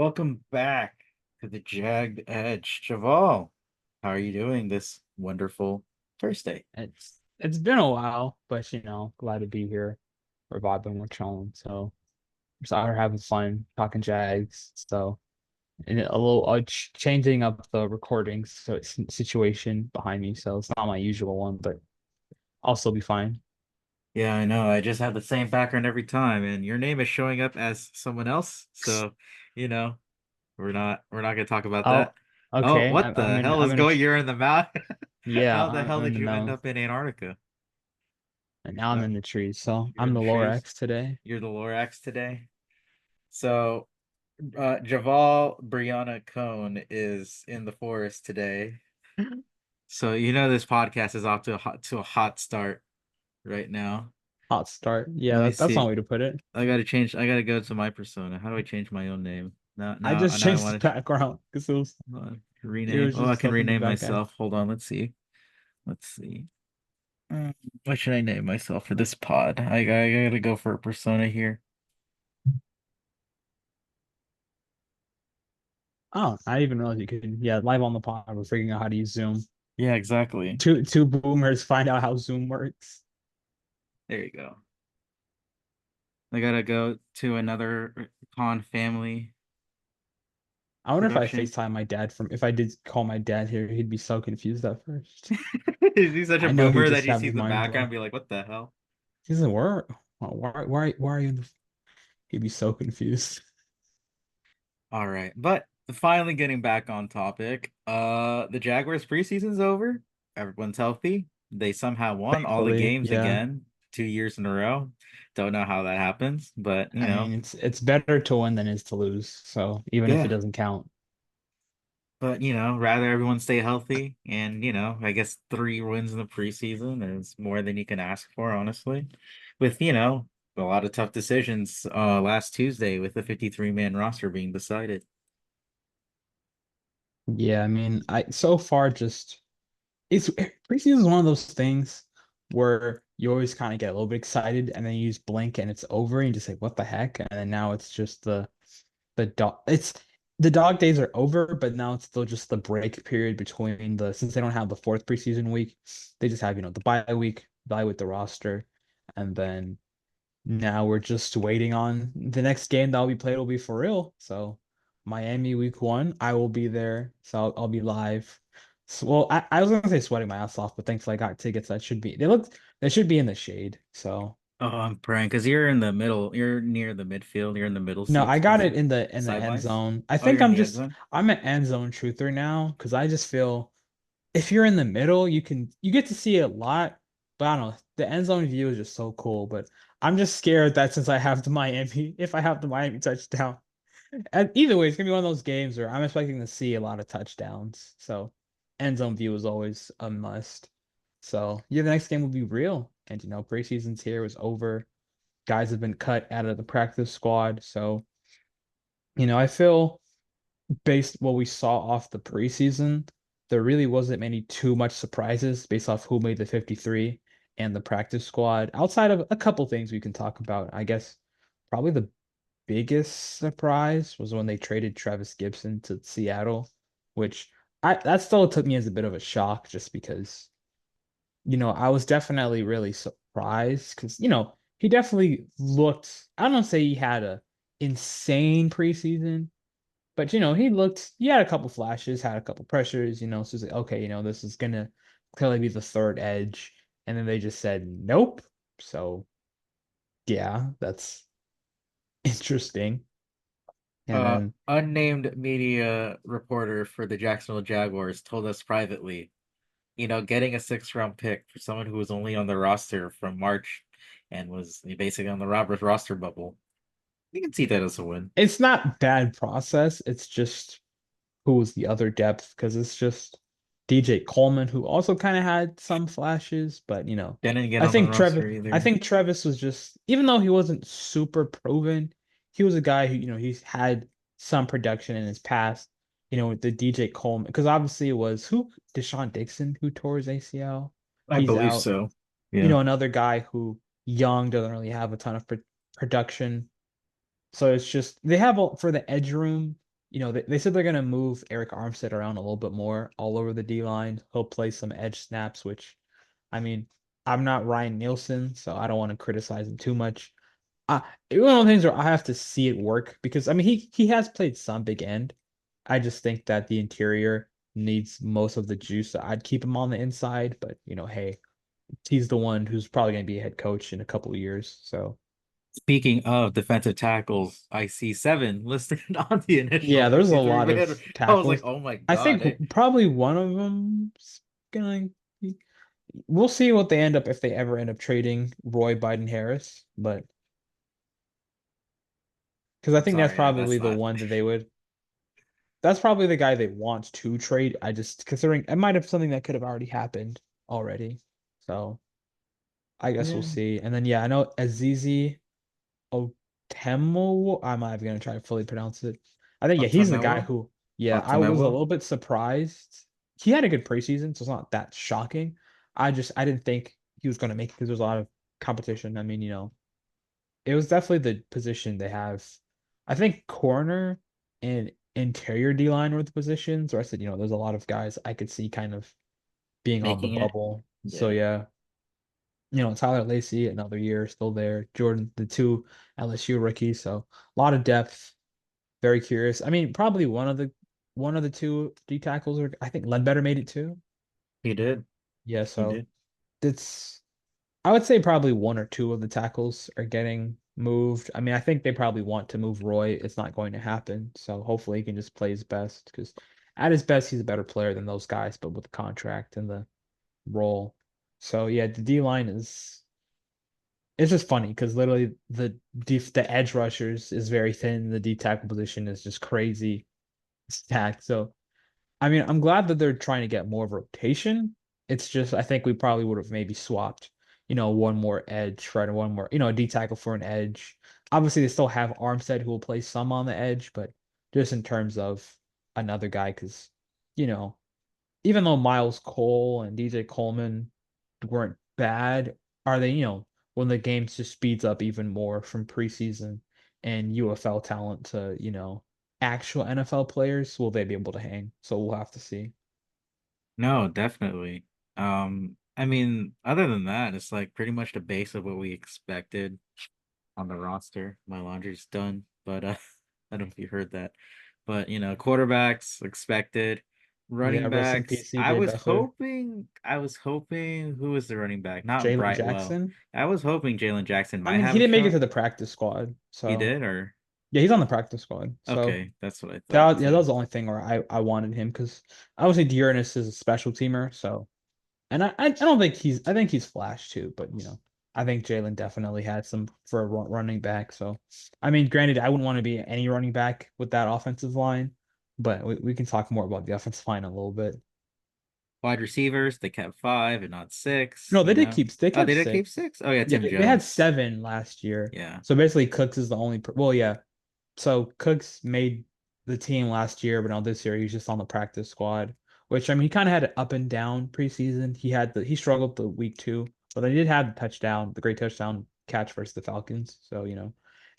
Welcome back to the Jagged Edge. Javal, how are you doing this wonderful Thursday? It's been a while, but glad to be here. We're vibing, we're chilling. So just out here having fun, talking Jags. So and a little changing up the recording situation behind me. So it's not my usual one, but I'll still be fine. Yeah, I know. I just have the same background every time, and your name is showing up as someone else. So, you know, we're not gonna talk about Oh, that. Oh, okay. what the hell I'm is in a going? You're in the mount. yeah, How the hell I'm in did the you end mountain, up in Antarctica? and now I'm Uh, in the trees. So you're I'm in the the lower trees. X today. You're the Lorax today. So, Javal Brianna Cone is in the forest today. So this podcast is off to a hot start right now. Hot start. Yeah, Let me that's one see. way to put it. I gotta change. I gotta go to my persona. How do I change my own name? Now, I now, just now I changed the want to background because it rename. was Oh, I just can stuff in the rename background. myself. Hold on. Let's see. Let's see. Mm, What should I name myself for this pod? I gotta go for a persona here. Oh, I didn't even realize you could. Yeah, live on the pod. We're figuring out how to use Zoom. Yeah, exactly. Two boomers find out how Zoom works. There you go. I gotta go to another con family I wonder if I production. FaceTime my dad from if I did call my dad here, he'd be so confused at first. Is he such a I know he'd boomer that just he have sees his the mind background blown. and be like, "What the hell?" He's like, why are you in the he'd be so confused. All right, but finally getting back on topic. The Jaguars preseason's over. Everyone's healthy. They somehow won all the Thankfully, games yeah. again, 2 years in a row. Don't know how that happens, but I mean, it's better to win than it is to lose. So even if it yeah. doesn't count. But rather everyone stay healthy, and I guess 3 wins in the preseason is more than you can ask for, honestly. With a lot of tough decisions last Tuesday with the 53-man roster being decided. Yeah, I mean, I so far just it's preseason is one of those things where you always kind of get a little bit excited and then you just blink and it's over and you just say, what the heck? And then now it's just the dog days are over, but now it's still just the break period between the since they don't have the fourth preseason week, they just have, the bye week, bye with the roster, and then now we're just waiting on the next game that'll be played will be for real. So Miami week 1, I will be there. So I'll be live. So, well, I was gonna say sweating my ass off, but thankfully I got tickets that should be they should be in the shade. So Oh, I'm praying because you're in the middle. You're near the midfield. You're in the middle no, I seats, got it in the end sidelines. zone. I Oh, think you're in the end zone. I'm an end zone truther now because I just feel if you're in the middle, you get to see a lot, but I don't know. The end zone view is just so cool. But I'm just scared that since I have the Miami, if I have the Miami touchdown, and either way, it's gonna be one of those games where I'm expecting to see a lot of touchdowns. So end zone view is always a must. So yeah, the next game will be real. And preseason's here was over. Guys have been cut out of the practice squad. So, I feel based what we saw off the preseason, there really wasn't many too much surprises based off who made the 53 and the practice squad. Outside of a couple things we can talk about, I guess probably the biggest surprise was when they traded Travis Gibson to Seattle, which I that still took me as a bit of a shock just because, I was definitely really surprised because, he definitely looked, I don't say he had a insane preseason, but he had a couple flashes, had a couple pressures, so it's like, okay, this is gonna clearly be the third edge. And then they just said nope. So yeah, that's interesting. And then Unnamed media reporter for the Jacksonville Jaguars told us privately, getting a 6th round pick for someone who was only on the roster from March and was basically on the Roberts roster bubble. You can see that as a win. it's not bad process. It's just who was the other depth because it's just DJ Coleman who also kind of had some flashes, but Didn't get on the roster I either. think Travis was just even though he wasn't super proven, he was a guy who he's had some production in his past. With the DJ Coleman because obviously it was who Deshaun Dixon who tore his ACL. I He's believe out. so. Yeah. Another guy who young doesn't really have a ton of production. So it's just they have for the edge room. they said they're gonna move Eric Armstead around a little bit more all over the D line. He'll play some edge snaps, which I mean, I'm not Ryan Nielsen, so I don't want to criticize him too much. One of the things where I have to see it work because I mean he has played some big end. I just think that the interior needs most of the juice. So I'd keep him on the inside, but hey, he's the one who's probably going to be a head coach in a couple of years. So Speaking of defensive tackles, I see seven listed on the initial yeah, there's a 53 lot of man. I was like, tackles. oh my I God. think probably one of them's gonna. We'll see what they end up if they ever end up trading Roy Biden Harris, but because I think that's Sorry, probably that's the not. one that they would. That's probably the guy they want to trade. I just considering it might have something that could have already happened already. So I guess we'll Yeah, see. And then yeah, I know Azizi Otemo. I'm not even gonna try to fully pronounce it. I think yeah, he's the guy Otamewo? who yeah, I was a Otamewo? little bit surprised. He had a good preseason, so it's not that shocking. I didn't think he was gonna make it because there's a lot of competition. I mean, it was definitely the position they have. I think corner and interior D line were the positions where I said, there's a lot of guys I could see kind of being on the Making it? bubble. So Yeah, yeah, Tyler Lacey, another year still there. Jordan, the two LSU rookies. So a lot of depth. Very curious. I mean, probably one of the two D tackles are I think Ledbetter made it too. he did. Yeah, He so did. it's I would say probably one or two of the tackles are getting moved. I mean, I think they probably want to move Roy. It's not going to happen. So hopefully he can just play his best because at his best, he's a better player than those guys, but with the contract and the role. So yeah, the D line is it's just funny because literally the edge rushers is very thin. The D tackle position is just crazy stacked. So I mean, I'm glad that they're trying to get more of a rotation. It's just I think we probably would have maybe swapped, one more edge, right? One more, a D tackle for an edge. Obviously, they still have Armstead who will play some on the edge, but just in terms of another guy, because you know, even though Miles Cole and DJ Coleman weren't bad, are they, when the game just speeds up even more from preseason and UFL talent to, actual NFL players, will they be able to hang? So we'll have to see. No, definitely. I mean, other than that, it's like pretty much the base of what we expected on the roster. My laundry's done, but I don't know if you heard that. But quarterbacks expected, Yeah, running rest in backs. peace, CJ Beathard. I was hoping who was the running back? Not Jalen Brightwell. Jackson. I was hoping Jalen Jackson I might mean, have he a didn't make it to shot. the practice squad, He so did, or yeah, he's on the practice squad. So okay, that's what I thought that too. was the only thing where I wanted him because obviously Dearness is a special teamer, so and I don't think I think he's flash too, but I think Jalen definitely had some for a running back. So I mean, granted, I wouldn't want to be any running back with that offensive line, but we can talk more about the offensive line a little bit. Wide receivers, they kept five and not six, No, you know. they Oh, kept they did keep six. six? Oh yeah, Yeah, Tim they had Jones. seven last year. Yeah. So basically, Cooks is the only. Well, yeah. So Cooks made the team last year, but now this year he's just on the practice squad. Which I mean, he kind of had an up and down preseason. He struggled the week two, but they did have the great touchdown catch versus the Falcons. So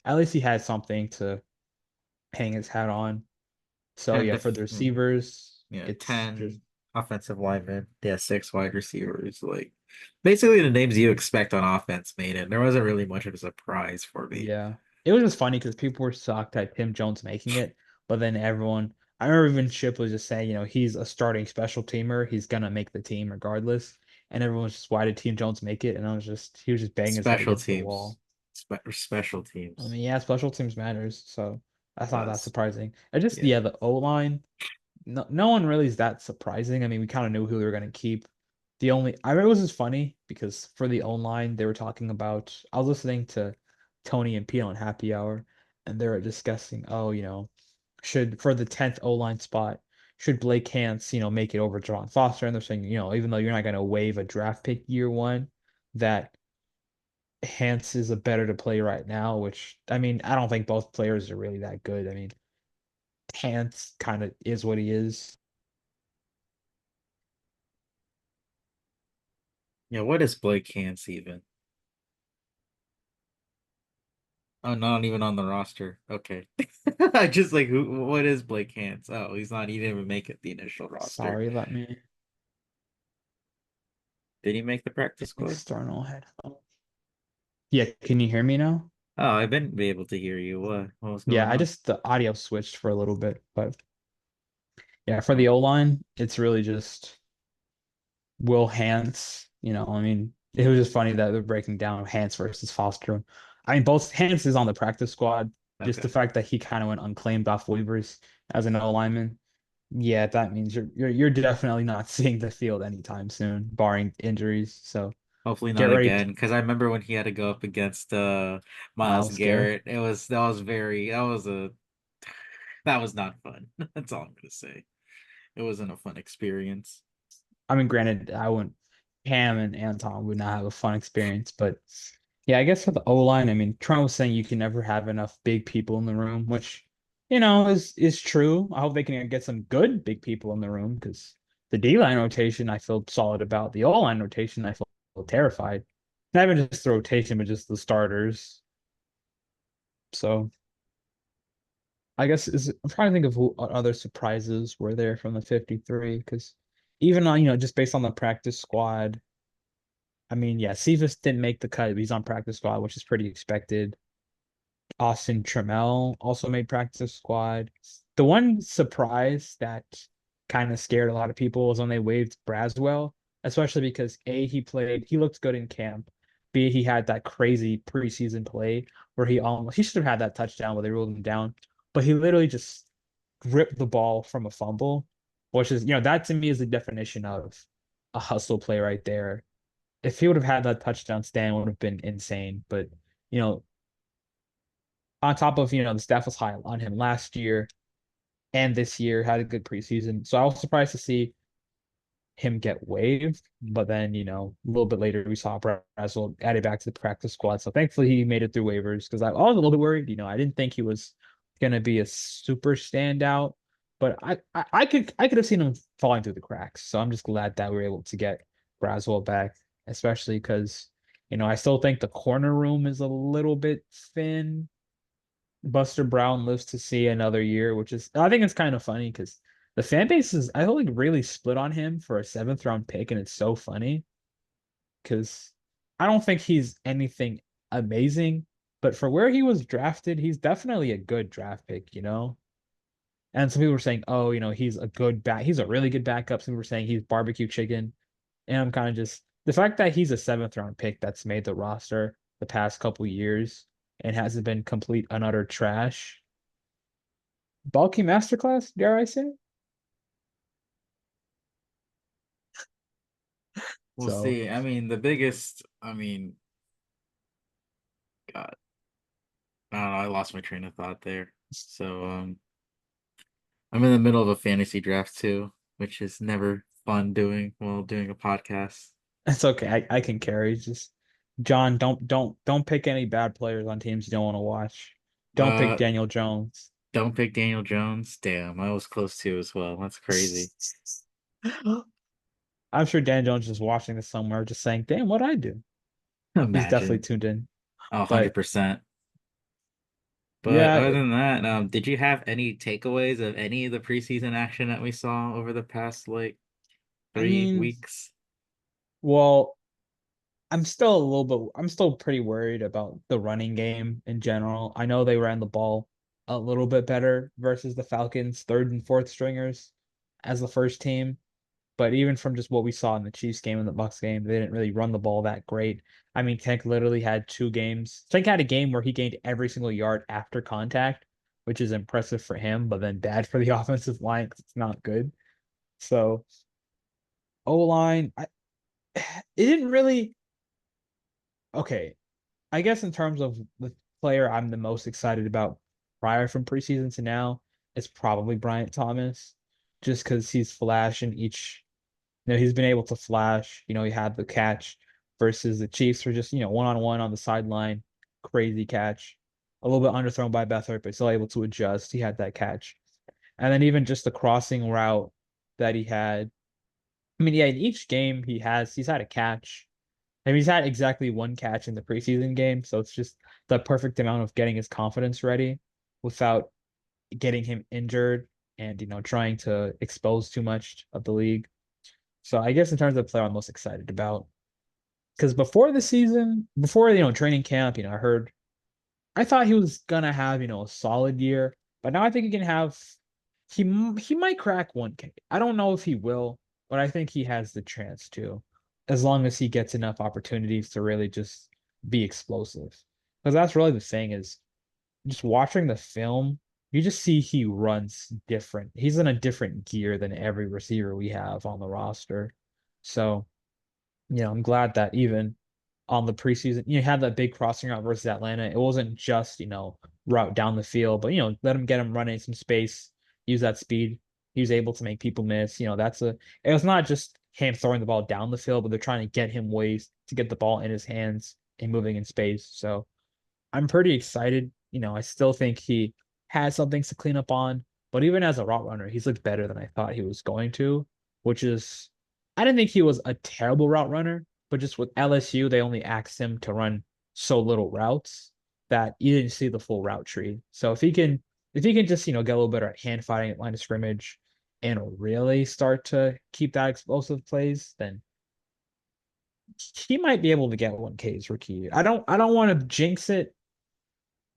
at least he had something to hang his hat on. So And yeah, for the receivers, it's just 10 offensive linemen. Yeah, six wide receivers. Like basically the names you expect on offense made it. There wasn't really much of a surprise for me. yeah. It was just funny because people were shocked at Tim Jones making it, but then I remember even Chip was just saying, he's a starting special teamer. He's gonna make the team regardless. And everyone was just, why did Tim Jones make it? And he was just banging his head Special against the teams. wall. Special I teams mean, yeah, special teams matters, so that's not that does. surprising. And just, Yeah. yeah, the O line, no one really is that surprising. I mean, we kind of knew who they were gonna keep. I remember it was just funny because for the O line, they were talking about. I was listening to Tony and Pete on Happy Hour, and they were discussing, oh, should for the 10th O line spot, should Blake Hance, make it over John Foster? And they're saying, even though you're not gonna waive a draft pick year one, that Hance is a better to play right now. Which I mean, I don't think both players are really that good. I mean, Hance kind of is what he is. Yeah, what is Blake Hance even? Oh, not even on the roster. Okay. I just like who what is Blake Hans? Oh, he's not he didn't even make it the initial roster. Sorry, let me Did he make the practice get squad? external headphones. Yeah, can you hear me now? Oh, I've been be able to hear you. What was Yeah, going I on? just the audio switched for a little bit, but yeah, for the Oh, O line, it's really just Will Hance. I mean, it was just funny that they're breaking down Hance versus Foster. I mean, both Hance is on the practice squad. Just the okay. fact that he kind of went unclaimed off waivers as an O lineman. Yeah, that means you're definitely not seeing the field anytime soon, barring injuries. So Hopefully get not ready, again. Because I remember when he had to go up against Miles Miles Garrett. Garrett. That was very that was not fun. That's all I'm gonna say. It wasn't a fun experience. I mean, granted, I wouldn't. Cam and Anton would not have a fun experience, but yeah, I guess for the O line, I mean, Trent was saying you can never have enough big people in the room, which is true. I hope they can get some good big people in the room because the D line rotation I feel solid about. The O line rotation I feel terrified. Not even just the rotation, but just the starters. So I guess I'm trying to think of what other surprises were there from the 53 because even on just based on the practice squad. I mean, yeah, Cephas didn't make the cut. He's on practice squad, which is pretty expected. Austin Trammell also made practice squad. The one surprise that kind of scared a lot of people was when they waived Braswell, especially because A, he looked good in camp. B, he had that crazy preseason play where he should have had that touchdown where they ruled him down, but he literally just ripped the ball from a fumble, which is, that to me is the definition of a hustle play right there. If he would have had that touchdown, Stan would have been insane. But you know, on top of the staff was high on him last year and this year, had a good preseason. So I was surprised to see him get waived. But then, a little bit later, we saw Brazel added back to the practice squad. So thankfully, he made it through waivers because I was a little bit worried. I didn't think he was going to be a super standout, but I could have seen him falling through the cracks. So I'm just glad that we were able to get Braswell back, especially because I still think the corner room is a little bit thin. Buster Brown lives to see another year, which is I think it's kind of funny because the fan base is I feel like really split on him for a seventh round pick, and it's so funny because I don't think he's anything amazing, but for where he was drafted, he's definitely a good draft pick. And some people were saying, oh, he's a really good backup. Some people were saying he's barbecue chicken. And I'm kind of just the fact that he's a seventh round pick that's made the roster the past couple years and hasn't been complete and utter trash. Bulky masterclass, dare I say? We'll So see. I mean, the biggest I mean, God, I don't know, I lost my train of thought there. So I'm in the middle of a fantasy draft too, which is never fun doing while doing a podcast. it's okay. I can carry. Just John, don't pick any bad players on teams you don't want to watch. Don't pick Uh Daniel Jones. don't pick Daniel Jones. Damn, I was close to as well. That's crazy. I'm sure Daniel Jones is watching this somewhere, just saying, "Damn, what I do." He's definitely Imagine. tuned in. Oh, But 100%. But yeah, other than that, did you have any takeaways of any of the preseason action that we saw over the past like I three mean, weeks? well, I'm still pretty worried about the running game in general. I know they ran the ball a little bit better versus the Falcons, third and fourth stringers as the first team. But even from just what we saw in the Chiefs game and the Bucks game, they didn't really run the ball that great. I mean, Tank literally had two games. Tank had a game where he gained every single yard after contact, which is impressive for him, but then bad for the offensive line because it's not good. So O line, it didn't really. Okay, I guess in terms of the player I'm the most excited about prior from preseason to now, it's probably Bryant Thomas, just because he's flash in each. He's been able to flash. He had the catch versus the Chiefs were just one on one on the sideline, crazy catch, a little bit underthrown by Beathard, but still able to adjust. He had that catch, and then even just the crossing route that he had. I mean, yeah, in each game he's had a catch I mean, he's had exactly one catch in the preseason game, so it's just the perfect amount of getting his confidence ready without getting him injured and trying to expose too much of the league. So I guess in terms of the player I'm most excited about, because before the season, before training camp, I thought he was gonna have a solid year, but now I think he can have he might crack 1K. I don't know if he will, but I think he has the chance to, as long as he gets enough opportunities to really just be explosive. Because that's really the thing is just watching the film, you just see he runs different. He's in a different gear than every receiver we have on the roster. So, I'm glad that even on the preseason, you had that big crossing route versus Atlanta. It wasn't just, route down the field, but let him get him running some space, use that speed. He was able to make people miss. It was not just him throwing the ball down the field, but they're trying to get him ways to get the ball in his hands and moving in space. So I'm pretty excited. I still think he has some things to clean up on, but even as a route runner, he's looked better than I thought he was going to, which is, I didn't think he was a terrible route runner, but just with LSU, they only asked him to run so little routes that you didn't see the full route tree. So if he can just, get a little better at hand fighting at line of scrimmage and really start to keep that explosive plays, then he might be able to get 1K's rookie year. I don't want to jinx it,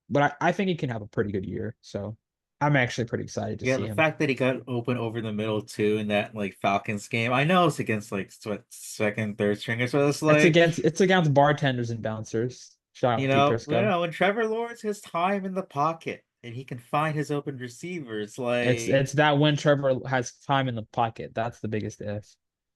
but I think he can have a pretty good year. So I'm actually pretty excited to Yeah, see the him. fact that he got open over the middle too in that like Falcons game. I know it's against like second, third stringers, but it's It's like, against it's against bartenders and bouncers. Shout out Pete Prisco. when Trevor Lawrence has time in the pocket and he can find his open receivers, like It's that when Trevor has time in the pocket, that's the biggest if.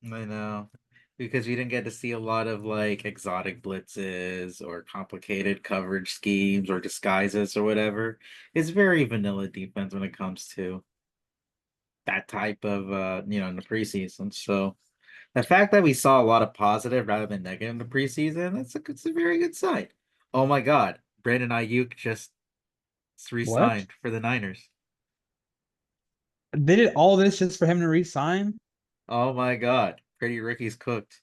I know. Because we didn't get to see a lot of like exotic blitzes or complicated coverage schemes or disguises or whatever. It's very vanilla defense when it comes to that type of in the preseason. So the fact that we saw a lot of positive rather than negative in the preseason, it's a very good sign. Oh my God, Brandon Ayuk just What? re-signed for the Niners. They did all this just for him to resign? Oh my God, Pretty Ricky's cooked.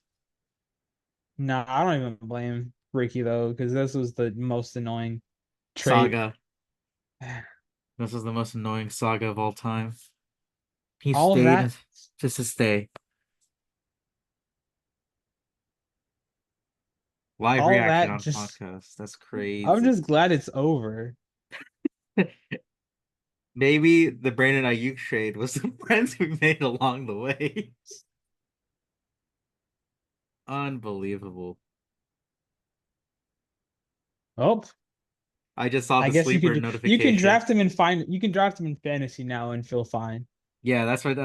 No, I don't even blame Ricky though, because this was the most annoying trade. Saga. This is the most annoying saga of all time. He All of stayed that, just to stay. Live all reaction that on just podcast. That's I'm crazy. just glad it's over. Maybe the Brandon Ayuk trade was the friends we made along the way. Unbelievable. Oh, I just saw I the guess sleeper notification. you can draft him in fantasy now and feel fine. Yeah, that's what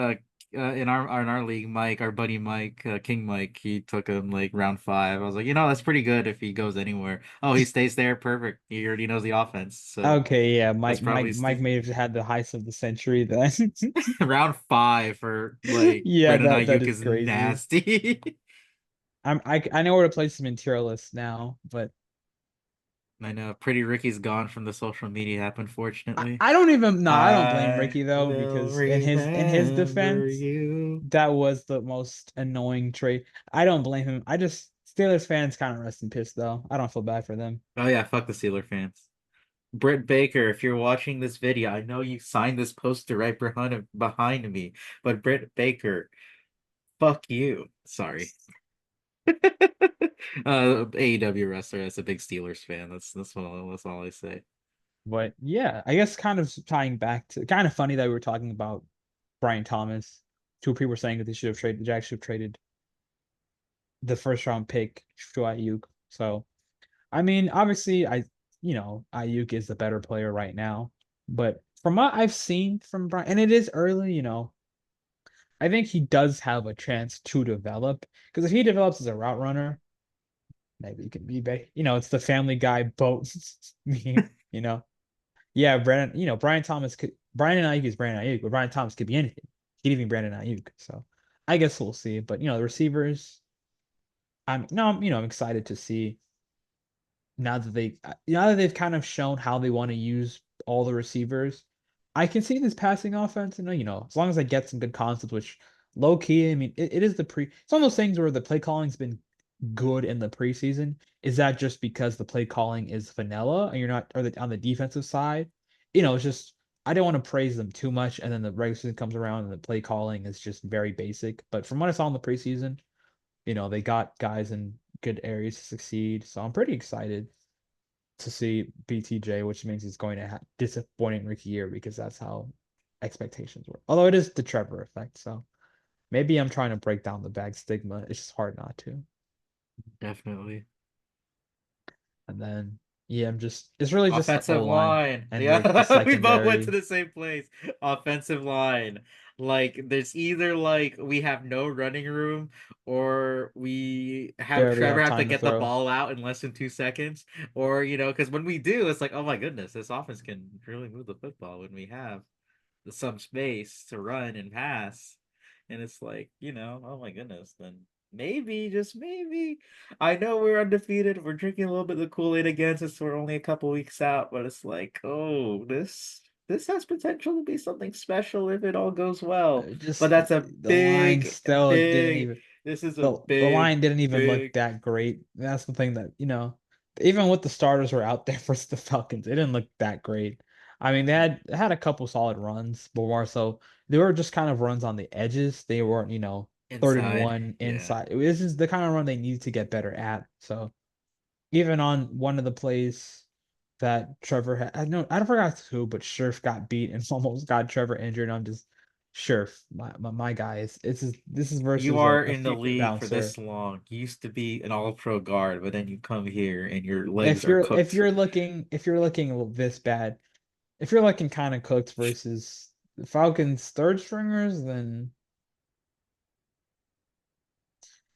in our league, Mike, our buddy Mike, King Mike, he took him like round five. I was like, that's pretty good if he goes anywhere. Oh, he stays there, perfect. He already knows the offense, so Okay, yeah, that's probably Mike may have had the heist of the century then. round five for like Yeah, Brandon that Ayuk is is crazy. nasty. I know where to place him in tier list now, but I know, Pretty Ricky's gone from the social media app, unfortunately. I don't even no, I don't blame I Ricky though, will because in his remember defense, you. that was the most annoying trade. I don't blame him. I just Steelers fans kind of rest in piss though. I don't feel bad for them. Oh yeah, fuck the Steeler fans. Britt Baker, if you're watching this video, I know you signed this poster right behind me, but Britt Baker, fuck you. Sorry. AEW wrestler that's a big Steelers fan. That's all I say. But yeah, I guess kind of tying back to kind of funny that we were talking about Brian Thomas. Two people were saying that they should have traded, Jack should have traded the first round pick to Ayuk. So, I mean, obviously, Ayuk is the better player right now. But from what I've seen from Brian, and it is early, I think he does have a chance to develop. Because if he develops as a route runner, maybe he can be, it's the Family Guy boat meme, you know. Yeah, Brian Thomas could Brandon Ayuk is Brandon Ayuk, but Brian Thomas could be anything. He could even Brandon Ayuk. So I guess we'll see. But the receivers, I'm no, I'm excited to see now that they've kind of shown how they want to use all the receivers. I can see this passing offense, and as long as I get some good concepts, which low key, I mean, it is it's one of those things where the play calling's been good in the preseason. Is that just because the play calling is vanilla and you're not, or on the defensive side? It's just I don't want to praise them too much, and then the regular season comes around and the play calling is just very basic. But from what I saw in the preseason, they got guys in good areas to succeed. So I'm pretty excited to see BTJ, which means he's going to have disappointing rookie year because that's how expectations were. Although it is the Trevor effect, so maybe I'm trying to break down the bag stigma. It's just hard not to. Definitely. And then yeah, it's really just the O Offensive line line. and the Yeah, we both went to secondary. the same place. Offensive line. Like, there's either like we have no running room or we have Barely Trevor have have to time to get the throw. ball out in less than 2 seconds. Or, because when we do, it's like, oh my goodness, this offense can really move the football when we have some space to run and pass. And it's like, oh my goodness, then maybe, just maybe. I know we're undefeated. We're drinking a little bit of the Kool-Aid again since we're only a couple weeks out, but it's like, oh, this has potential to be something special if it all goes well. But Just that's a the line still didn't big, even this is a the line didn't even look big. that great. That's the thing that, even with the starters were out there versus the Falcons, it didn't look that great. I mean, they had a couple solid runs, but more so they were just kind of runs on the edges. They weren't, third and Inside. one Yeah. inside. This is the kind of run they need to get better at. So even on one of the plays that Trevor had, I know I forgot who, but Scherf got beat and almost got Trevor injured. I'm just Scherf, my guy. This is You versus are a in the future league for bouncer. this long. You used to be an all-pro guard, but then you come here and your legs If are you're if cooked. you're looking if you're looking this bad, if you're looking kind of cooked versus the Falcons third stringers, then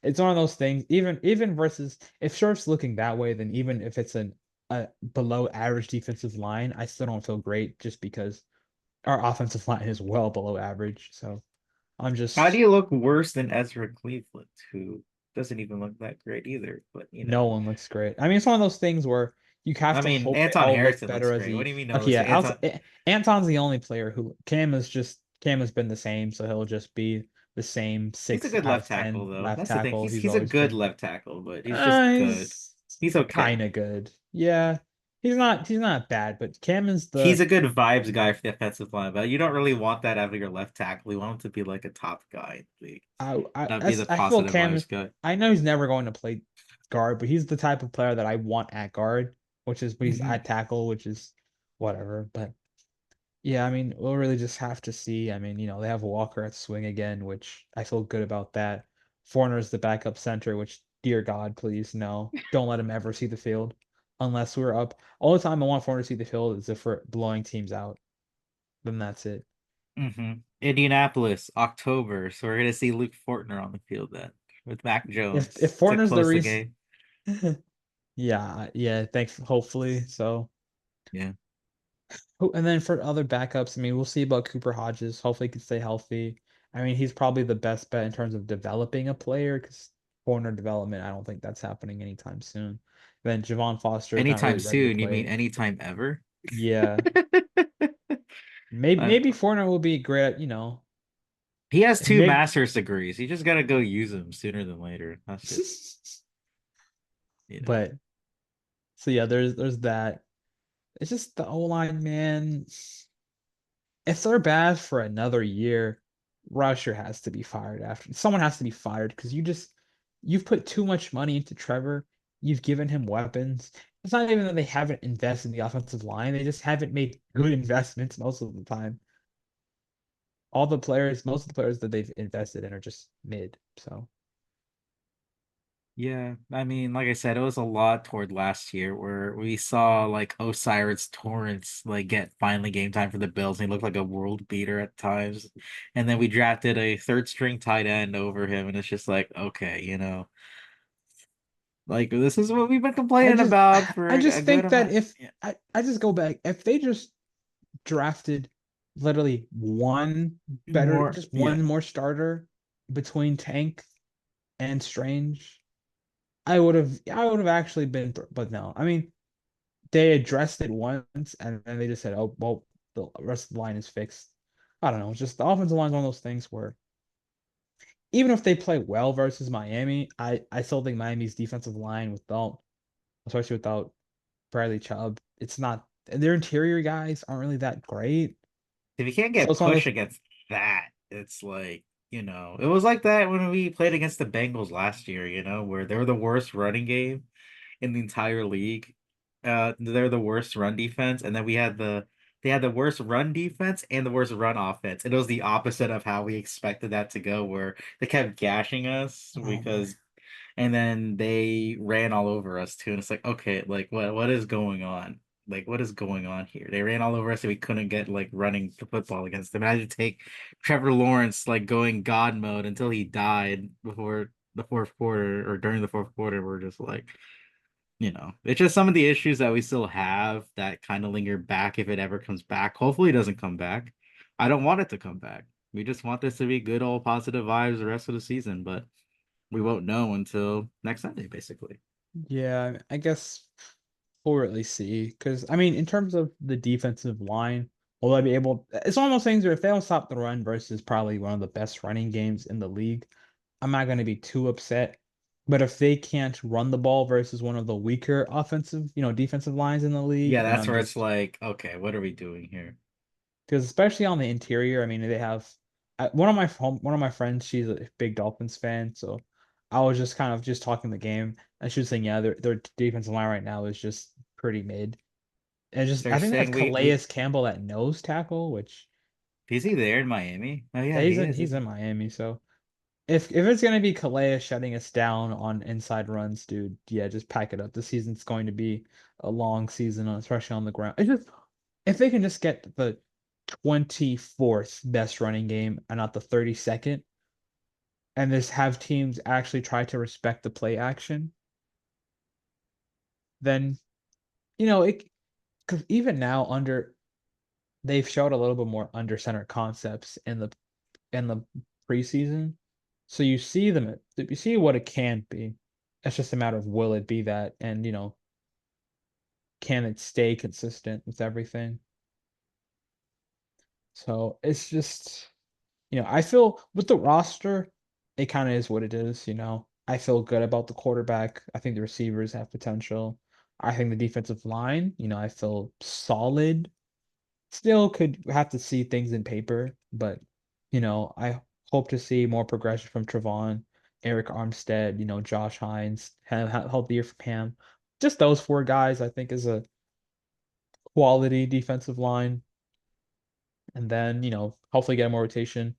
it's one of those things. Even versus if Scherf's looking that way, then even if it's a below average defensive line, I still don't feel great just because our offensive line is well below average. So I'm How do just you look worse than Ezra Cleveland, who doesn't even look that great either? But no one looks great. I mean, it's one of those things where you have I to mean, hope they Anton all look Harrison looks better as great. What the do you mean no? okay. Looks Yeah, Anton, Anton's the only player who Cam has been the same, so he'll just be the same he's a six good out left of tackle ten though. left That's the thing. tackle. He's He's he's a always good been. left tackle, but he's just good. He's He's okay. kind of good. Yeah, he's not bad, but Cam is He's the a good vibes guy for the offensive line, but you don't really want that out of your left tackle. You want him to be like a top guy in the league, not be the I feel positive Cam. vibes guy. I know he's never going to play guard, but he's the type of player that I want at guard, which is he's Hmm. at tackle, which is whatever. But yeah, I mean, we'll really just have to see. I mean, they have Walker at swing again, which I feel good about that. Foreigner's the backup center, which dear God, please no, don't let him ever see the field unless we're up. All the time I want Foreigner to see the field is if we're blowing teams out. Then that's it. Indianapolis, October. So we're gonna see Luke Fortner on the field then with Mac If Jones to Foreigner's the close the reason, game. yeah, yeah, thanks. Hopefully, so. Yeah. And then for other backups, I mean, we'll see about Cooper Hodges. Hopefully, he can stay healthy. I mean, he's probably the best bet in terms of developing a player because corner development, I don't think that's happening anytime soon. Then Javon Foster is not Anytime really ready to soon, you mean play. anytime ever? Yeah, maybe Uh, maybe Foreigner will be great. he has two Maybe, master's degrees. You just gotta go use them sooner than later. That's just, you know. but so yeah, there's that. It's just the O line, man. If they're bad for another year, Rusher has to be fired after. Someone has to be fired because you've put too much money into Trevor. You've given him weapons. It's not even that they haven't invested in the offensive line. They just haven't made good investments most of the time. Most of the players that they've invested in are just mid. So Yeah, I mean, like I said, it was a lot toward last year where we saw like Osiris Torrance like get finally game time for the Bills and he looked like a world beater at times. And then we drafted a third string tight end over him, and it's just like, okay, like this is what we've been I complaining just about for I a just good think that amount. if Yeah. I just go back, if they just drafted literally just Yeah. one more starter between Tank and Strange, I would have actually been, but no. I mean, they addressed it once and then they just said, "Oh, well, the rest of the line is fixed." I don't know. It's just the offensive line is one of those things where even if they play well versus Miami, I still think Miami's defensive line without, especially without Bradley Chubb, it's not their interior guys aren't really that great. If you can't So get it's one of pushed those. against that, it's like, it was like that when we played against the Bengals last year, where they're the worst running game in the entire league. They're the worst run defense, and then they had the worst run defense and the worst run offense. And it was the opposite of how we expected that to go, where they kept gashing us Oh my. because and then they ran all over us too. And it's like, okay, like what is going on? Like what is going on here? They ran all over us and we couldn't get like running the football against them. And I had to take Trevor Lawrence like going God mode until he died before the fourth quarter or during the fourth quarter. We're just like, it's just some of the issues that we still have that kind of linger back if it ever comes back. Hopefully it doesn't come back. I don't want it to come back. We just want this to be good old positive vibes the rest of the season, but we won't know until next Sunday, basically. Yeah, I guess we'll really see. Because I mean, in terms of the defensive line, will they be able? It's one of those things where if they don't stop the run versus probably one of the best running games in the league, I'm not going to be too upset. But if they can't run the ball versus one of the weaker offensive, defensive lines in the Yeah, league, then that's I'm where it's just like, okay, what are we doing here? because especially on the interior, I mean, they have one of my friends, she's a big Dolphins fan, so I was just kind of just talking the game, and she was saying, yeah, their defensive line right now is just pretty mid. And just So you're I think they have saying Calais Campbell at nose tackle, which is he there in Miami? Oh yeah, yeah, he is, he's isn't in he? Miami, so if it's gonna be Calais shutting us down on inside runs, dude, yeah, just pack it up. The season's going to be a long season, especially on the ground. It's just if they can just get the 24th best running game and not the 32nd, and just have teams actually try to respect the play action, then it because even now they've showed a little bit more under center concepts in the preseason. So you see what it can be. It's just a matter of will it be that, and can it stay consistent with everything? So it's just, I feel with the roster, it kind of is what it is. I feel good about the quarterback. I think the receivers have potential. I think the defensive line, I feel solid. Still could have to see things in paper, but I hope to see more progression from Trevon, Eric Armstead, Josh Hines, healthier for Pam. Just those four guys, I think, is a quality defensive line. And then, hopefully get more rotation.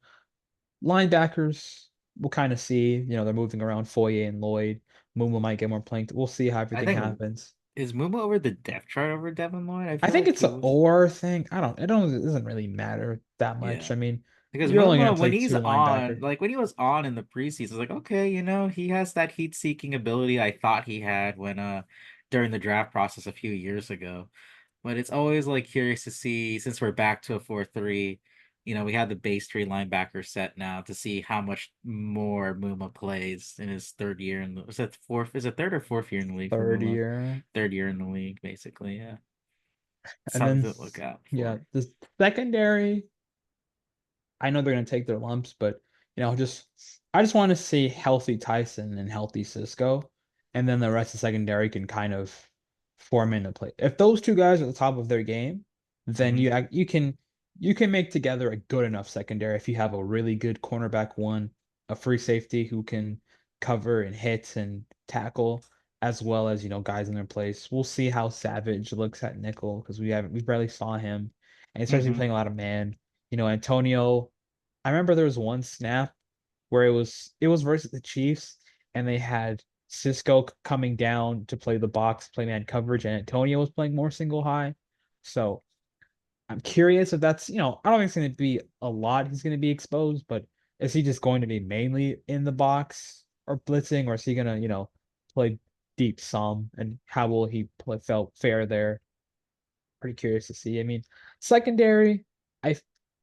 Linebackers, we'll kind of see. They're moving around Foye and Lloyd. Muma might get more playing. We'll see how I everything think happens. is Muma over the depth chart over Devin Lloyd? I I feel think like it's he a was. or thing. It doesn't really matter that much. Yeah. I mean, Because you're only gonna Muma, when play he's two on, linebackers. like when he was on in the preseason, it's like, okay, he has that heat-seeking ability I thought he had when during the draft process a few years ago. But it's always like curious to see since we're back to a 4-3, we have the base three linebacker set now to see how much more Muma plays in his third year in the is that fourth is it third or fourth year in the league for Third Muma? year. Third year in the league, basically, yeah. And then, Something to look out yeah, for. the secondary, I know they're going to take their lumps, but just I just want to see healthy Tyson and healthy Cisco, and then the rest of the secondary can kind of form into play. If those two guys are at the top of their game, then Hmm. you can make together a good enough secondary if you have a really good cornerback one, a free safety who can cover and hit and tackle, as well as guys in their place. We'll see how Savage looks at nickel because we barely saw him, and especially Hmm. playing a lot of man. Antonio. I remember there was one snap where it was versus the Chiefs, and they had Cisco coming down to play the box, play man coverage, and Antonio was playing more single high. So I'm curious if that's, I don't think it's going to be a lot he's going to be exposed, but is he just going to be mainly in the box or blitzing, or is he going to, play deep some, and how will he play felt fare there? Pretty curious to see. I mean, secondary, I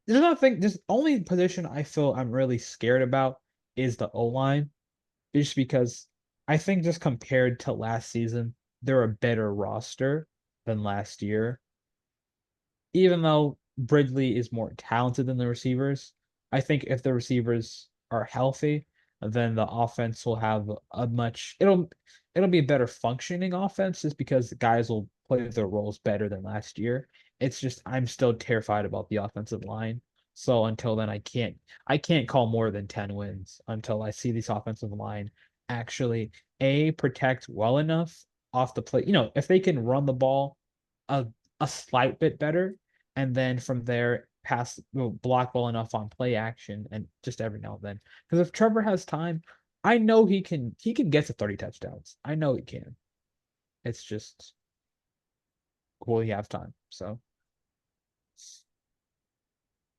there's nothing. There's only position I feel I'm really scared about is the O line, just because I think just compared to last season, they're a better roster than last year. Even though Bridley is more talented than the receivers, I think if the receivers are healthy, then the offense will have a much it'll be a better functioning offense just because the guys will play their roles better than last year. It's just I'm still terrified about the offensive line. So until then I can't call more than 10 wins until I see this offensive line actually protect well enough off the play. If they can run the ball a a slight bit better, and then from there pass block well enough on play action and just every now and then. Because if Trevor has time, I know he can get to 30 touchdowns. I know he can. It's just will he have time? So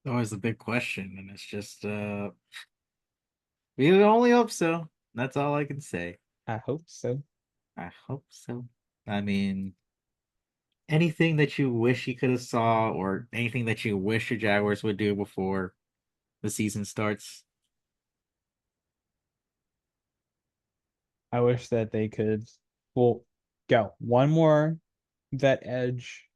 Always a big question, and it's just we can only hope so. That's all I can say. I hope so. I hope so. I mean, anything that you wish you could have saw, or anything that you wish the Jaguars would do before the season starts. I wish that they could well go one more vet edge,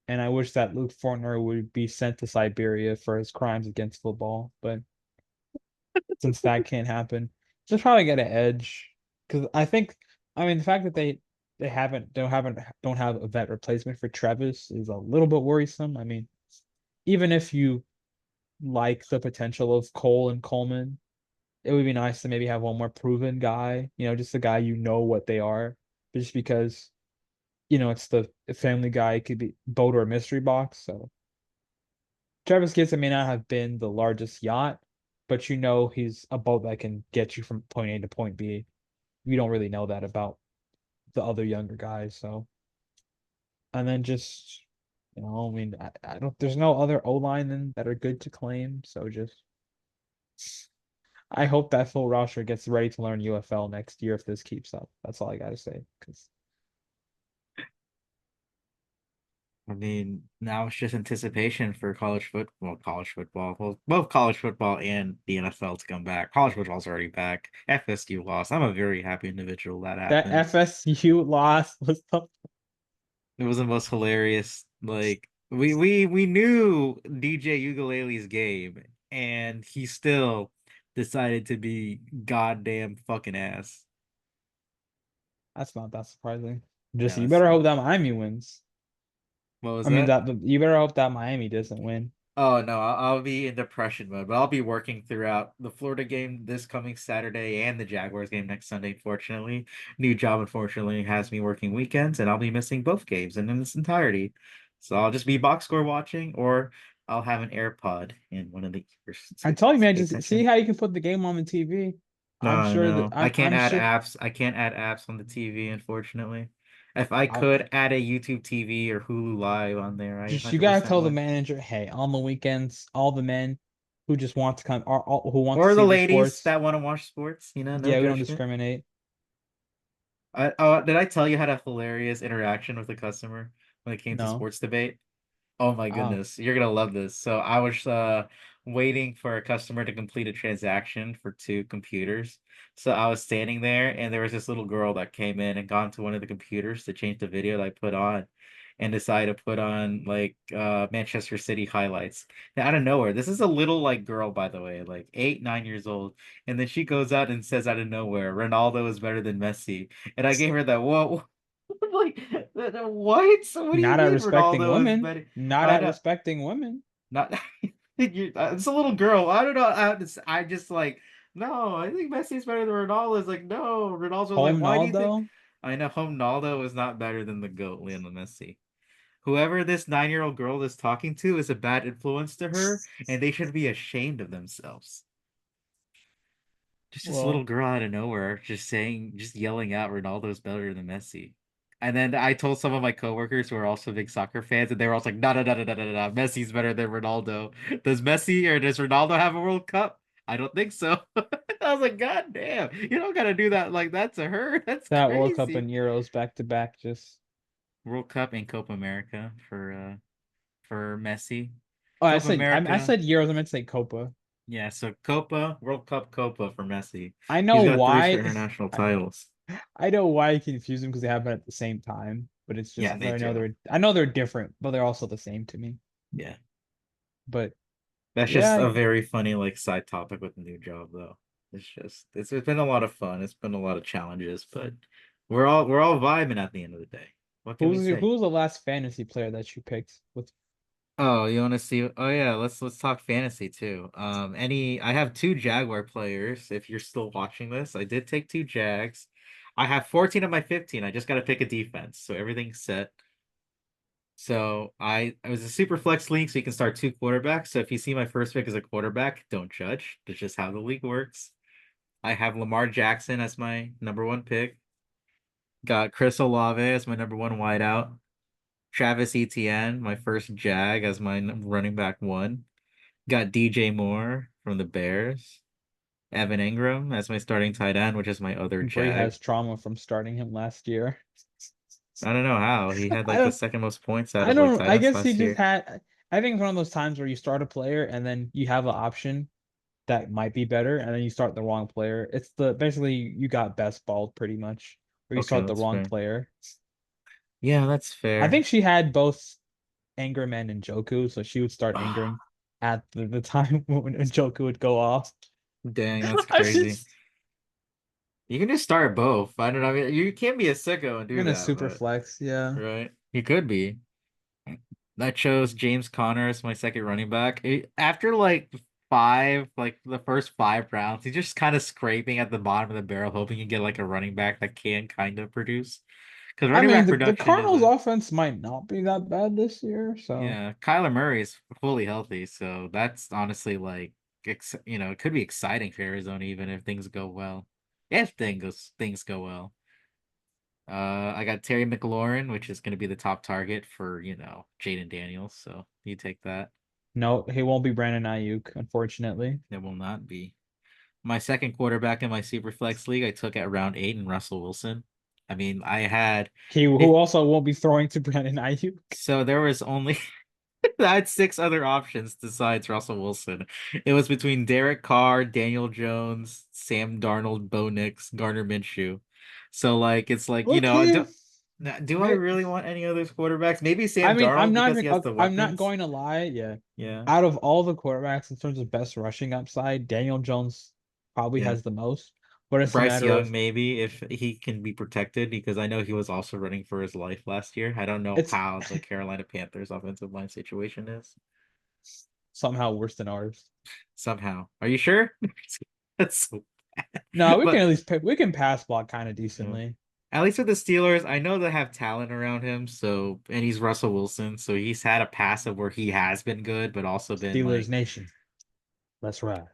and I wish that Luke Fortner would be sent to Siberia for his crimes against football. But since that can't happen, just probably get an edge because I mean the fact that they don't have a vet replacement for Travis is a little bit worrisome. I mean, even if you like the potential of Cole and Coleman, it would be nice to maybe have one more proven guy, just a guy what they are. But just because it's the family guy, it could be boat or a mystery box. So Travis Gibson may not have been the largest yacht, but he's a boat that can get you from point A to point B. We don't really know that about the other younger guys. So, and then just, I mean, I don't, there's no other O line that are good to claim. So just, I hope that Phil Rauscher gets ready to learn UFL next year if this keeps up. That's all I got to say. Because I mean, now it's just anticipation for college football, well, both college football and the NFL to come back. College football's already back. FSU lost. I'm a very happy individual that that happened. FSU loss was the It was the most hilarious. Like we knew DJ Ukulele's game, and he still decided to be goddamn fucking ass. that's not that surprising. Just No, you it's better hope not. that Miami wins. What was I mean that? that you better hope that Miami doesn't win. Oh no, I'll be in depression mode, but I'll be working throughout the Florida game this coming Saturday and the Jaguars game next Sunday. Fortunately, new job unfortunately has me working weekends, and I'll be missing both games in its entirety. So I'll just be box score watching, or I'll have an AirPod in one of the ears I to told you, man, pay just see attention. how you can put the game on the TV. I'm No, sure that no, I can't I'm add sure apps. I can't add apps on the TV, unfortunately. If I I'll could add a YouTube TV or Hulu Live on there, I just you gotta 100% tell the would. manager, hey, on the weekends, all the men who just want to come are all, who want to Or the see the ladies sports. that want to watch sports, no Yeah, we don't judgment. discriminate. Did I tell you I had a hilarious interaction with a customer when it came to No. sports debate? Oh my Oh, goodness, you're gonna love this. So I was waiting for a customer to complete a transaction for two computers. So I was standing there and there was this little girl that came in and got into one of the computers to change the video that I put on and decided to put on like Manchester City highlights. Now, out of nowhere, this is a little like girl, by the way, like 8, 9 years old. And then she goes out and says out of nowhere, Ronaldo is better than Messi. And I gave her that, whoa, like, what? So what do you not at mean respecting Ronaldo is women. better? Not I at know, respecting women. not it's a little girl. I don't know. I just like, no, I think Messi's better than Ronaldo. It's like, no, Ronaldo's like, Home why do you think? Naldo. I know Ronaldo is not better than the GOAT, Lionel Messi. Whoever this 9-year-old girl is talking to is a bad influence to her, and they should be ashamed of themselves. Just this little Well, girl out of nowhere, just yelling out Ronaldo's better than Messi. And then I told some of my coworkers who are also big soccer fans, and they were also like, no, no, no, no, no, no, no, Messi's better than Ronaldo. Does Messi or does Ronaldo have a World Cup? I don't think so. I was like, God damn, you don't gotta do that like that to her. That's that World Cup crazy. and Euros back to back just World Cup and Copa America for Messi. Oh, I Copa said I America, said Euros, I meant to say Copa. yeah, so Copa, World Cup Copa for Messi. I know He's got three straight why international I titles. I know why you confuse them because they happen at the same time, but it's Yeah, just they do. I know they're different, but they're also the same to me. Yeah. But That's just yeah, a very funny like side topic with the new job though. It's been a lot of fun. It's been a lot of challenges, but we're all vibing at the end of the day. What can we Who say? was the last fantasy player that you picked with? Oh, you want to see? Oh yeah, let's talk fantasy too. I have two Jaguar players. If you're still watching this, I did take two Jags. I have 14 of my 15. I just got to pick a defense, so everything's set. So I was a super flex league, so you can start two quarterbacks. So if you see my first pick as a quarterback, don't judge. That's just how the league works. I have Lamar Jackson as my number one pick. Got Chris Olave as my number one wideout. Travis Etienne, my first Jag, as my running back one. Got DJ Moore from the Bears. Evan Ingram as my starting tight end, which is my other Bree Jag. has trauma from starting him last year. I don't know how. He had I like the don't second most points out I of like don't tight I ends guess he last just year. had I think it's one of those times where you start a player and then you have an option that might be better, and then you start the wrong player. It's the basically you got best balled pretty much, where you Okay, start the that's wrong fair. player. Yeah, that's I fair. think she had both Ingram and Njoku, so she would start Ingram at the time when Njoku would go off. Dang, that's I crazy. just You can just start both. I don't know. I mean, you can't be a sicko and I'm do gonna that, super but flex, yeah. right. You could be. I chose James Conner as my second running back. After like like the first 5 rounds, he's just kind of scraping at the bottom of the barrel, hoping you get like a running back that can kind of produce. Because I running mean back the production Cardinals isn't. offense might not be that bad this year, so Yeah, Kyler Murray is fully healthy, so that's honestly like, it could be exciting for Arizona even if things go well. If things go well. I got Terry McLaurin, which is going to be the top target for, Jaden Daniels. So you take that. no, he won't be Brandon Ayuk, unfortunately. It will not be. My second quarterback in my super flex league, I took at round 8 in Russell Wilson. I mean, I had He who it. also won't be throwing to Brandon Ayuk. So there was only I had 6 other options besides Russell Wilson. It was between Derek Carr, Daniel Jones, Sam Darnold, Bo Nix, Gardner Minshew. So like it's like, Okay. do I really want any other quarterbacks? Maybe I Sam mean, Darnold because he has the I'm not weapons. going to lie. Yeah, Yeah. out of all the quarterbacks in terms of best rushing upside, Daniel Jones probably Yeah. has the most. But it's a Bryce matter Young of maybe if he can be protected because I know he was also running for his life last year. I don't know it's how the Carolina Panthers offensive line situation is. somehow worse than ours. Somehow. Are you sure? That's so No, we can but at least we can pass block kind of yeah. decently. At least with the Steelers, I know they have talent around him. So, and he's Russell Wilson, so he's had a passive where he has been good, but also been Steelers like Nation. Let's ride.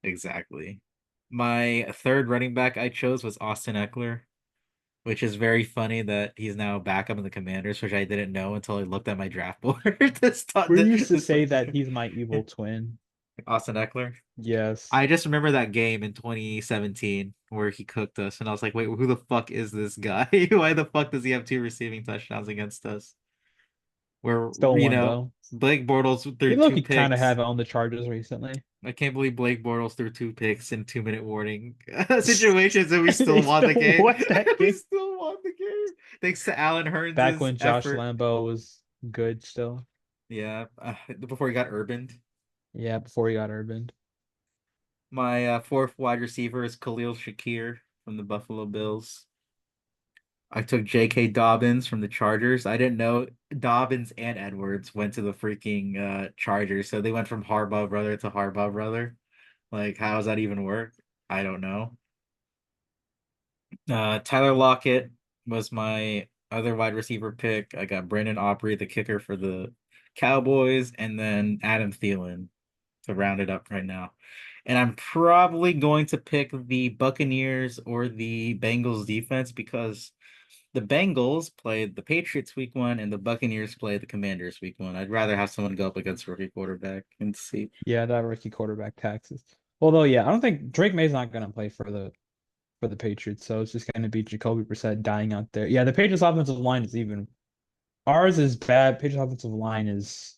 exactly. My third running back I chose was Austin Eckler, which is very funny that he's now back up in the Commanders, which I didn't know until I looked at my draft board. We used to This say that he's my evil twin. Austin Eckler. Yes. I just remember that game in 2017 where he cooked us, and I was like, wait, who the fuck is this guy? Why the fuck does he have 2 receiving touchdowns against us? Where, Still one though. Blake Bortles You threw look, two he kind of picks. have on the Chargers recently. I can't believe Blake Bortles threw 2 picks in 2-minute warning situations, and we And they still won still the game. won that We game. still won the game. Thanks to Alan Back Hearns' when Josh effort. Lambo was good still. Yeah, before he got urbaned. Yeah, before he got Urban. My fourth wide receiver is Khalil Shakir from the Buffalo Bills. I took J.K. Dobbins from the Chargers. I didn't know Dobbins and Edwards went to the freaking Chargers, so they went from Harbaugh brother to Harbaugh brother. Like, how does that even work? I don't know. Tyler Lockett was my other wide receiver pick. I got Brandon Aubrey, the kicker for the Cowboys, and then Adam Thielen to round it up right now. And I'm probably going to pick the Buccaneers or the Bengals defense because the Bengals played the Patriots week 1 and the Buccaneers played the Commanders week 1. I'd rather have someone go up against a rookie quarterback and see. Yeah, that rookie quarterback taxes. Although, yeah, I don't think Drake May's not gonna play for the Patriots, so it's just gonna be Jacoby Brissett dying out there. Yeah, the Patriots offensive line is even ours is bad. Patriots offensive line is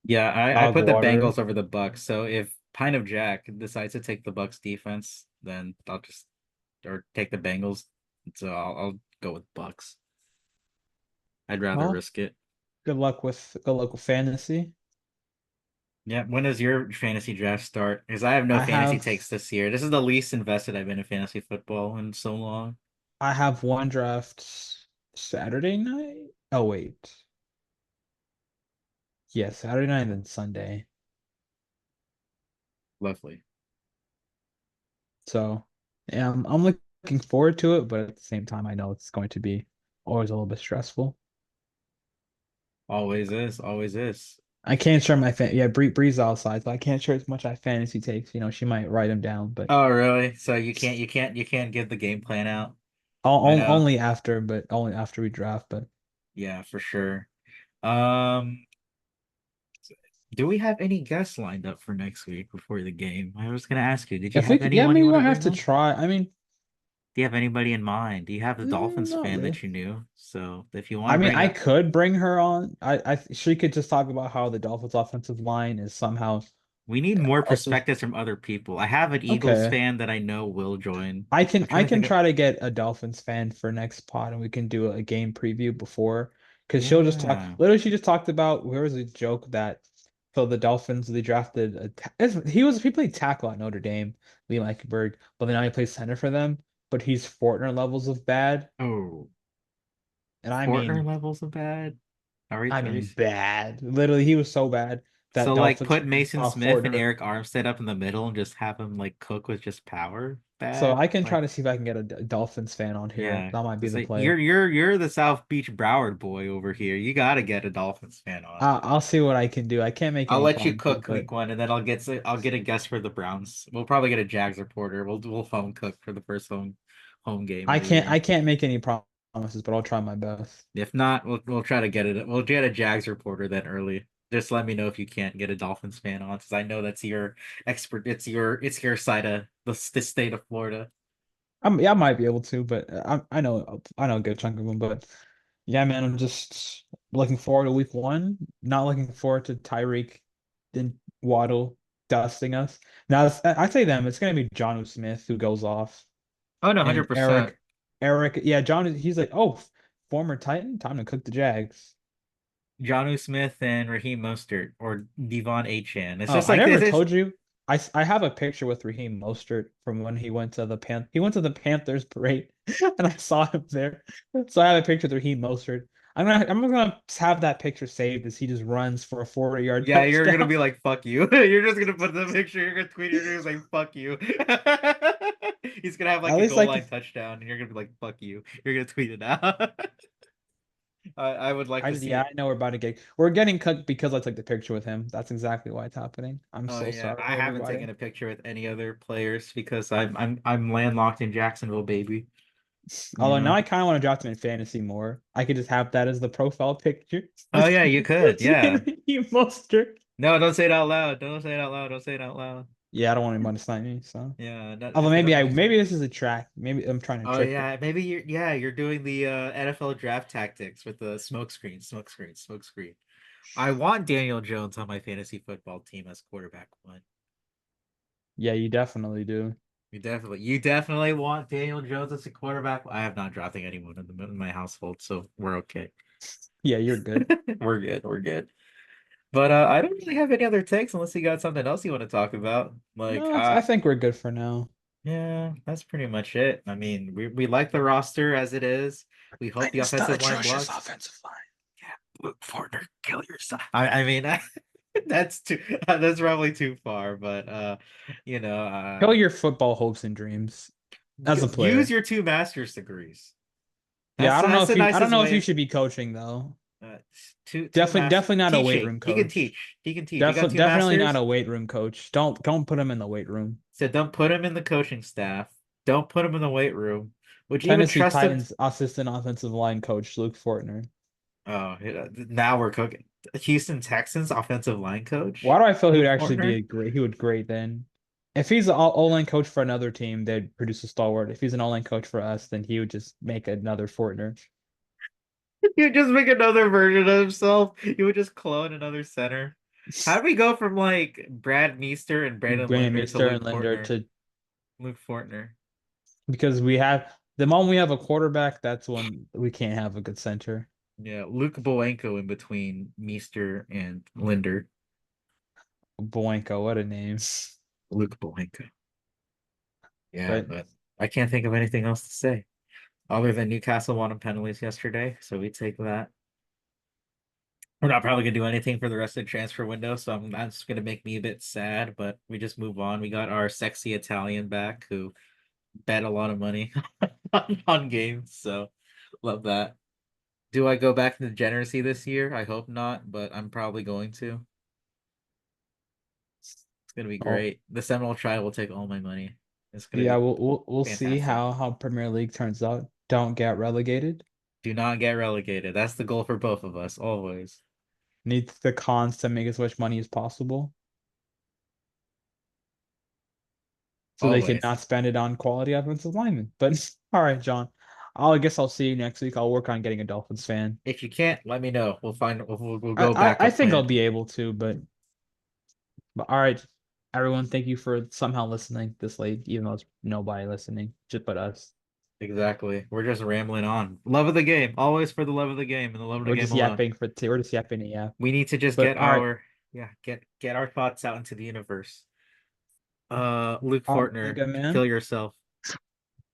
Yeah, I dog put the water. Bengals over the Bucks. So if Pine of Jack decides to take the Bucks defense, then I'll just or take the Bengals. So I'll go with Bucks. I'd rather Well, risk it. good luck with fantasy. Yeah, when does your fantasy draft start? Because I have no I fantasy have takes this year. This is the least invested I've been in fantasy football in so long. I have one draft Saturday night. Oh wait. Yeah, Saturday night and then Sunday. Lovely. So yeah, I'm looking forward to it, but at the same time I know it's going to be always a little bit stressful. Always is, always is. I can't share my yeah, Bree's outside, so I can't share as much I fantasy takes. She might write them down, but Oh, really? So you can't give the game plan out. I know. only after we draft. But Yeah, for sure. Um, do we have any guests lined up for next week before the game? I was gonna ask you, did you if we have could, yeah, anyone you maybe we want to might have bring to on? try. I mean, Do you have anybody in mind? Do you have the Dolphins not fan really. that you knew? So if you want I to mean, bring I up, could bring her on. She could just talk about how the Dolphins' offensive line is somehow we need more also perspectives from other people. I have an Eagles okay. fan that I know will join. I I'm can trying I to can think of, try to get a Dolphins fan for next pod and we can do a game preview before because she'll just talk yeah. literally she just talked about where was a joke that so the Dolphins they drafted he played tackle at Notre Dame, Lee Eichenberg, but then now he plays center for them, but he's Fortner levels of bad. Oh, And I Fortner mean levels of bad. I Are you mean bad. Literally he was so bad that so like Dolphins put fans Mason saw Smith and Fortner. Eric Armstead up in the middle and just have them like cook with just power So bad? I can try Like, to see if I can get a Dolphins fan on here. yeah. That might be It's the like play. you're the South Beach Broward boy over here. You gotta get a Dolphins fan on. I'll see what I can do. I can't make I'll any let you promises, cook but week one, and then I'll get a guest for the Browns. We'll probably get a Jags reporter. We'll phone cook for the first home game of the I year. can't make any promises, but I'll try my best. If not, we'll try to get it. We'll get a Jags reporter then early. Just let me know if you can't get a Dolphins fan on, because I know that's your expert. It's your side of the state of Florida. Yeah, I might be able to, but I know a good chunk of them. But yeah, man, I'm just looking forward to week one. Not looking forward to Tyreek and Waddle dusting us. Now I say them, it's gonna be John Smith who goes off, Oh no, and 100%. Eric, yeah, he's like, oh, former Titan, time to cook the Jags. Jonnu Smith and Raheem Mostert or Devon Achan. It's Oh, just I like never this is told you. I have a picture with Raheem Mostert from when he went to the Panthers parade, and I saw him there. So I have a picture with Raheem Mostert. I'm gonna have that picture saved as he just runs for a 40-yard yeah, you're gonna touchdown. be like, fuck you. You're just gonna put the picture, you're gonna tweet, you're gonna say, fuck you. He's gonna have like At a least goal like line touchdown, and you're gonna be like, fuck you. You're gonna tweet it out. I would like to see yeah, it. I know we're getting cooked because I took the picture with him. That's exactly why it's happening. I'm Oh so yeah, sorry, I haven't taken everybody. a picture with any other players because I'm landlocked in Jacksonville, baby. You Although now know? I kind of want to draft him in fantasy more. I could just have that as the profile picture. Oh yeah, you could. It's Yeah. Raheem Mostert. No, don't say it out loud. Don't say it out loud. Don't say it out loud. Yeah, I don't want anyone to snipe me. So, Yeah, not although if they don't know you say. maybe this is a track. Maybe I'm trying to Oh trick them. yeah, maybe you're doing the NFL draft tactics with the smoke screen. I want Daniel Jones on my fantasy football team as quarterback one. Yeah, you definitely do. You definitely want Daniel Jones as a quarterback. I have not drafting anyone in my household, so we're okay. Yeah, you're good. We're good. We're good. But I don't really have any other takes unless you got something else you want to talk about. Like, No, I think we're good for now. yeah, that's pretty much it. I mean, we like the roster as it is. We hope the It's the offensive line atrocious blocks. offensive line. Yeah, Luke Fortner, kill yourself. I mean, that's too that's probably too far, but you know, Kill your football hopes and dreams as a use player. your two master's degrees. Yeah, That's the I don't nicest know if you way. should be coaching though. Uh, two master Definitely not a weight teaching. room He can coach. teach. He can teach. You got two Definitely not masters. a weight room coach. Don't put him in the weight room. So don't put him in the coaching staff. Don't put him in the weight room. Would you even Tennessee trust him? Titans assistant offensive line coach Luke Fortner. Oh, now we're cooking. Houston Texans offensive line Why coach do I feel he would Luke actually be Fortner. a great? He would great then. If he's an O-line coach for another team, they'd produce a stalwart. If he's an O-line coach for us, then he would just make another Fortner. You just make another version of himself. You would just clone another center. How do we go from like Brad Meester and Brandon Brandon Linder to Meester and Luke Linder Fortner? to Luke Fortner. because we have the moment we have a quarterback, that's when we can't have a good center. Yeah, Luke Bowenko in between Meester and Linder. Boinko, what a name. Luke Blanco. Yeah, But but I can't think of anything else to say other than Newcastle won on penalties yesterday, so we take that. We're not probably gonna do anything for the rest of the transfer window, so that's gonna make me a bit sad. But we just move on. We got our sexy Italian back who bet a lot of money on games, so love that. Do I go back to degeneracy this year? I hope not, but I'm probably going to. It's gonna be oh great. The Seminole trial will take all my money. It's gonna yeah, be we'll see fantastic. how Premier League turns out. Don't get relegated. Do not get relegated. That's the goal for both of us, always. Need the cons to make as much money as possible so they can Always. not spend it on quality offensive linemen. But all right, John. I guess I'll see you next week. I'll work on getting a Dolphins fan. If you can't, let me know. We'll I, go I backup think I'll plan. be able to, but all right, everyone, thank you for somehow listening this late, even though it's nobody listening, just but us. Exactly. We're just rambling on. Love of the game. Always for the love of the game and the love of the We're game just alone. yapping we're just yapping to yap. We need to just But get all right, our yeah, get our thoughts out into the universe. Luke all right, my Fortner, good kill man. yourself.